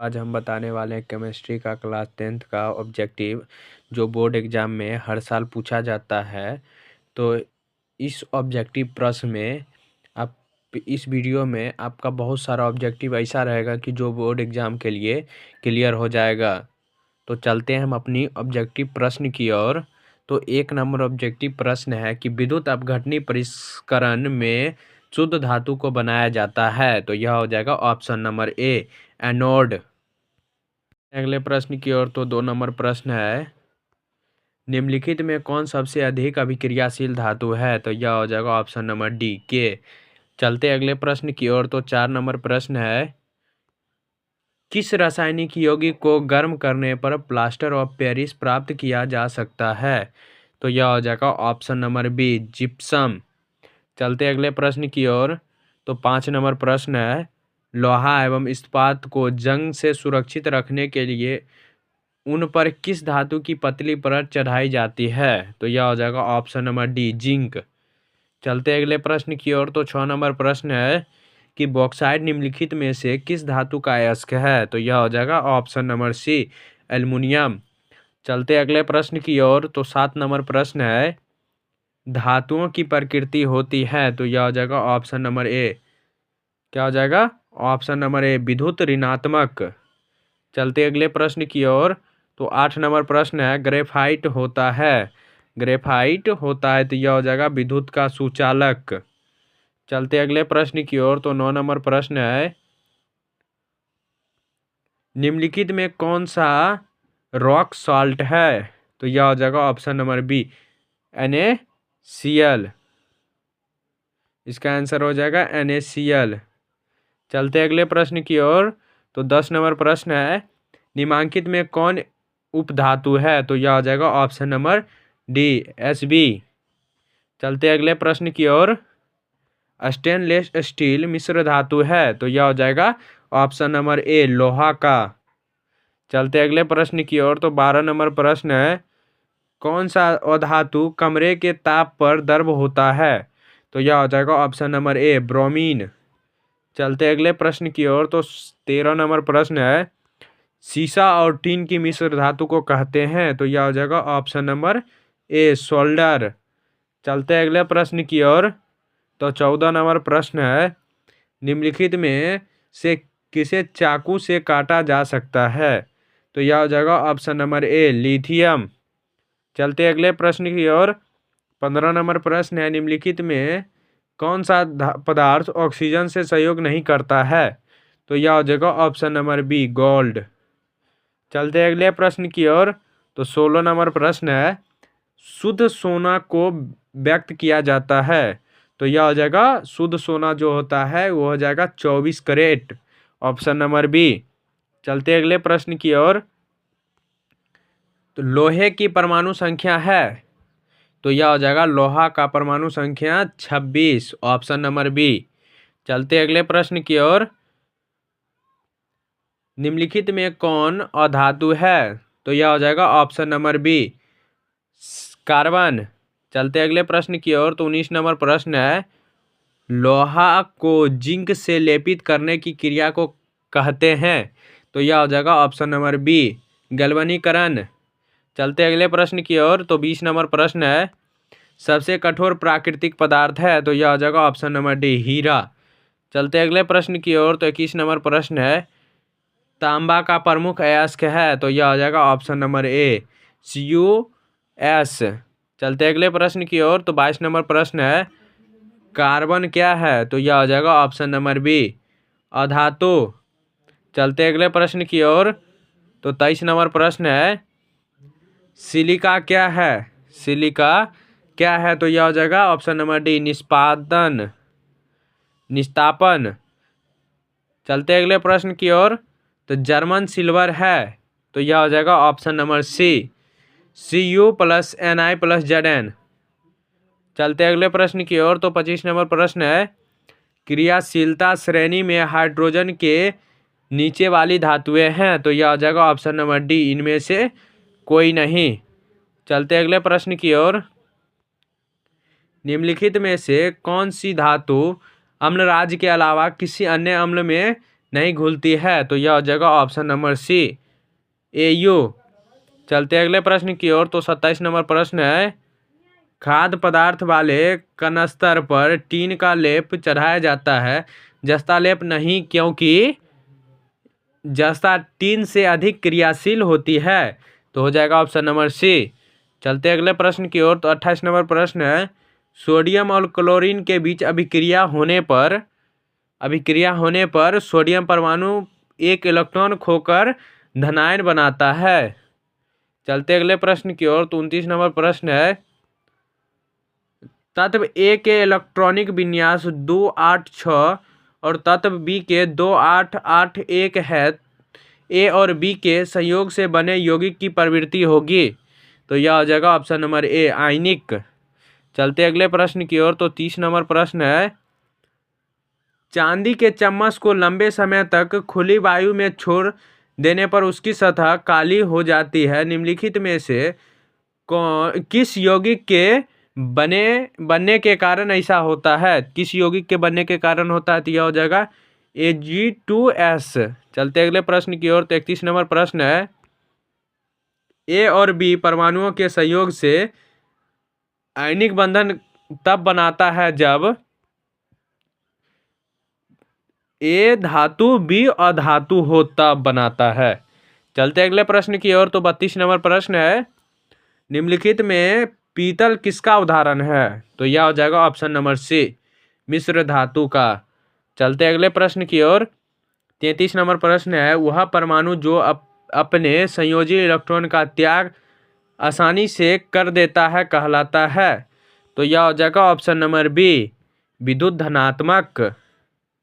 आज हम बताने वाले हैं केमिस्ट्री का क्लास 10th का ऑब्जेक्टिव जो बोर्ड एग्जाम में हर साल पूछा जाता है। तो इस ऑब्जेक्टिव प्रश्न में आप इस वीडियो में आपका बहुत सारा ऑब्जेक्टिव ऐसा रहेगा कि जो बोर्ड एग्जाम के लिए क्लियर हो जाएगा। तो चलते हैं हम अपनी ऑब्जेक्टिव प्रश्न की ओर। तो 1 नंबर ऑब्जेक्टिव प्रश्न है कि विद्युत अपघटनी परिष्करण में शुद्ध धातु को बनाया जाता है। तो यह हो जाएगा ऑप्शन नंबर ए, एनोड। अगले प्रश्न की ओर। तो 2 नंबर प्रश्न है, निम्नलिखित में कौन सबसे अधिक अभिक्रियाशील धातु है। तो यह हो जाएगा ऑप्शन नंबर डी, के। चलते अगले प्रश्न की ओर। तो 4 नंबर प्रश्न है, किस रासायनिक यौगिक को गर्म करने पर प्लास्टर ऑफ पेरिस प्राप्त किया जा सकता है। तो यह हो जाएगा ऑप्शन नंबर बी, जिप्सम। चलते अगले प्रश्न की ओर। तो 5 नंबर प्रश्न है, लोहा एवं इस्पात को जंग से सुरक्षित रखने के लिए उन पर किस धातु की पतली परत चढ़ाई जाती है। तो यह हो जाएगा ऑप्शन नंबर डी, जिंक। चलते अगले प्रश्न की ओर। तो 6 नंबर प्रश्न है कि बॉक्साइट निम्नलिखित में से किस धातु का अयस्क है। तो यह हो जाएगा ऑप्शन नंबर सी, एल्युमिनियम। चलते अगले प्रश्न की ओर। तो 7 नंबर प्रश्न है, धातुओं की प्रकृति होती है। तो यह हो जाएगा ऑप्शन नंबर ए, क्या हो जाएगा ऑप्शन नंबर ए, विद्युत ऋणात्मक। चलते अगले प्रश्न की ओर। तो 8 नंबर प्रश्न है, ग्रेफाइट होता है। ग्रेफाइट होता है तो यह हो जाएगा विद्युत का सुचालक। चलते अगले प्रश्न की ओर। तो 9 नंबर प्रश्न है, निम्नलिखित में कौन सा रॉक सॉल्ट है। तो यह हो जाएगा ऑप्शन नंबर बी, NaCl। इसका आंसर हो जाएगा NaCl। चलते अगले प्रश्न की ओर। तो 10 नंबर प्रश्न है, निम्नलिखित में कौन उपधातु है। तो यह हो जाएगा ऑप्शन नंबर डी, Sb। चलते अगले प्रश्न की ओर। स्टेनलेस स्टील मिश्र धातु है। तो यह हो जाएगा ऑप्शन नंबर ए, लोहा का। चलते अगले प्रश्न की ओर। तो 12 नंबर प्रश्न है, कौन सा अधातु कमरे के ताप पर द्रव होता है। तो यह हो जाएगा ऑप्शन नंबर ए, ब्रोमीन। चलते अगले प्रश्न की ओर। तो 13 नंबर प्रश्न है, सीसा और टीन की मिश्र धातु को कहते हैं। तो यह हो जाएगा ऑप्शन नंबर ए, सोल्डर। चलते अगले प्रश्न की ओर। तो 14 नंबर प्रश्न है, निम्नलिखित में से किसे चाकू से काटा जा सकता है। तो यह हो जाएगा ऑप्शन नंबर ए, लिथियम। चलते अगले प्रश्न की ओर। 15 नंबर प्रश्न है, निम्नलिखित में कौन सा पदार्थ ऑक्सीजन से सहयोग नहीं करता है। तो यह हो जाएगा ऑप्शन नंबर बी, गोल्ड। चलते अगले प्रश्न की ओर। तो 16 नंबर प्रश्न है, शुद्ध सोना को व्यक्त किया जाता है। तो यह हो जाएगा शुद्ध सोना जो होता है वो हो जाएगा 24 कैरेट, ऑप्शन नंबर बी। चलते अगले प्रश्न की ओर। तो लोहे की परमाणु संख्या है। तो यह हो जाएगा लोहा का परमाणु संख्या 26, ऑप्शन नंबर बी। चलते अगले प्रश्न की ओर। निम्नलिखित में कौन अधातु है। तो यह हो जाएगा ऑप्शन नंबर बी, कार्बन। चलते अगले प्रश्न की ओर। तो 19 नंबर प्रश्न है, लोहा को जिंक से लेपित करने की क्रिया को कहते हैं। तो यह हो जाएगा ऑप्शन नंबर बी, गैल्वेनीकरण। चलते अगले प्रश्न की ओर। तो 20 नंबर प्रश्न है, सबसे कठोर प्राकृतिक पदार्थ है। तो यह हो जाएगा ऑप्शन नंबर डी, हीरा। चलते अगले प्रश्न की ओर। तो 21 नंबर प्रश्न है, तांबा का प्रमुख अयस्क है। तो यह हो जाएगा ऑप्शन नंबर ए, CuS। चलते अगले प्रश्न की ओर। तो 22 नंबर प्रश्न है, कार्बन क्या है। तो यह हो जाएगा ऑप्शन नंबर बी, अधातु। चलते अगले प्रश्न की ओर। तो 23 नंबर प्रश्न है, सिलिका क्या है। सिलिका क्या है। तो यह हो जाएगा ऑप्शन नंबर डी, निस्तापन। चलते अगले प्रश्न की ओर। तो जर्मन सिल्वर है। तो यह हो जाएगा ऑप्शन नंबर सी, Cu+Ni+Zn। चलते अगले प्रश्न की ओर। तो 25 नंबर प्रश्न है, क्रियाशीलता श्रेणी में हाइड्रोजन के नीचे वाली धातुएं हैं। तो यह हो जाएगा ऑप्शन नंबर डी, इनमें से कोई नहीं। चलते अगले प्रश्न की ओर। निम्नलिखित में से कौन सी धातु अम्ल राज्य के अलावा किसी अन्य अम्ल में नहीं घुलती है। तो यह हो जाएगा ऑप्शन नंबर सी, AU। चलते अगले प्रश्न की ओर। तो 27 नंबर प्रश्न है, खाद्य पदार्थ वाले कनस्तर पर टीन का लेप चढ़ाया जाता है, जस्ता लेप नहीं, क्योंकि जस्ता टीन से अधिक क्रियाशील होती है। तो हो जाएगा ऑप्शन नंबर सी। चलते अगले प्रश्न की ओर। तो 28 नंबर प्रश्न है, सोडियम और क्लोरीन के बीच अभिक्रिया होने पर सोडियम परमाणु एक इलेक्ट्रॉन खोकर धनायन बनाता है। चलते अगले प्रश्न की ओर। तो 29 नंबर प्रश्न है, तत्व A के इलेक्ट्रॉनिक विन्यास 286 और तत्व B के 2881 है। A और B के संयोग से बने यौगिक की प्रवृत्ति होगी। तो यह हो जाएगा ऑप्शन नंबर ए, आयनिक। चलते अगले प्रश्न की ओर। तो 30 नंबर प्रश्न है, चांदी के चम्मच को लंबे समय तक खुली वायु में छोड़ देने पर उसकी सतह काली हो जाती है। निम्नलिखित में से किस यौगिक के बनने के कारण ऐसा होता है? किस यौगिक के बनने के कारण होता है? तो यह हो जाएगा Ag2S। चलते अगले प्रश्न की ओर। तो 31 नंबर प्रश्न है, A और B परमाणुओं के संयोग से आयनिक बंधन तब बनाता है जब A धातु B अधातु हो, तब बनाता है। चलते अगले प्रश्न की ओर। तो 32 नंबर प्रश्न है, निम्नलिखित में पीतल किसका उदाहरण है? तो यह हो जाएगा ऑप्शन नंबर सी, मिश्र धातु का। चलते अगले प्रश्न की ओर। 33 नंबर प्रश्न है, वह परमाणु जो अपने संयोजी इलेक्ट्रॉन का त्याग आसानी से कर देता है कहलाता है। तो यह हो जाएगा ऑप्शन नंबर बी, विद्युत धनात्मक।